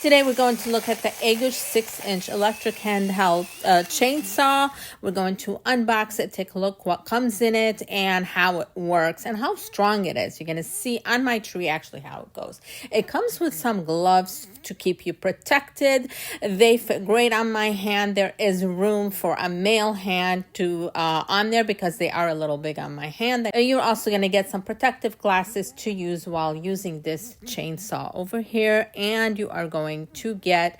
Today we're going to look at the OUGESH 6-inch electric handheld chainsaw. We're going to unbox it, take a look what comes in it and how it works and how strong it is. You're going to see on my tree actually how it goes. It comes with some gloves to keep you protected. They fit great on my hand. There is room for a male hand to on there because they are a little big on my hand. You're also going to get some protective glasses to use while using this chainsaw over here, and you are going to get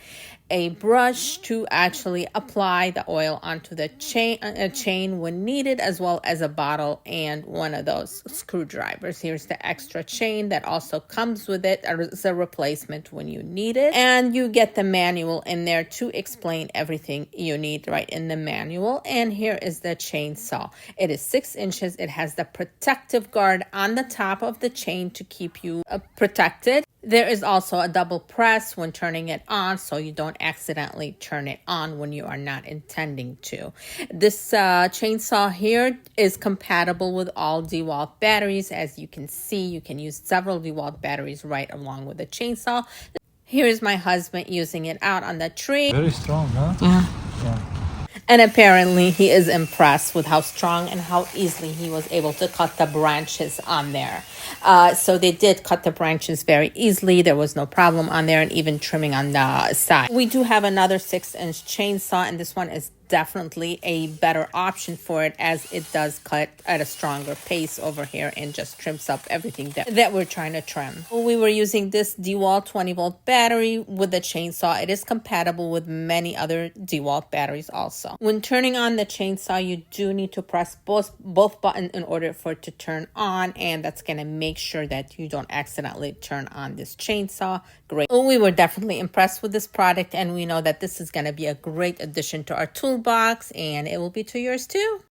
a brush to actually apply the oil onto the chain when needed, as well as a bottle and one of those screwdrivers. Here's the extra chain that also comes with it as a replacement when you need it. And you get the manual in there to explain everything you need right in the manual. And here is the chainsaw. It is 6 inches. It has the protective guard on the top of the chain to keep you protected. There is also a double press when turning it on, so you don't accidentally turn it on when you are not intending to. This chainsaw here is compatible with all Dewalt batteries. As you can see, you can use several Dewalt batteries right along with the chainsaw. Here is my husband using it out on the tree. Very strong, huh? Yeah. And apparently he is impressed with how strong and how easily he was able to cut the branches on there. So they did cut the branches very easily. There was no problem on there, and even trimming on the side. We do have another 6-inch chainsaw, and this one is definitely a better option for it, as it does cut at a stronger pace over here and just trims up everything that we're trying to trim. We were using this Dewalt 20-volt battery with the chainsaw. It is compatible with many other Dewalt batteries also. When turning on the chainsaw, you do need to press both buttons in order for it to turn on, and that's going to make sure that you don't accidentally turn on this chainsaw. Great. We were definitely impressed with this product, and we know that this is going to be a great addition to our toolbox, and it will be to yours too.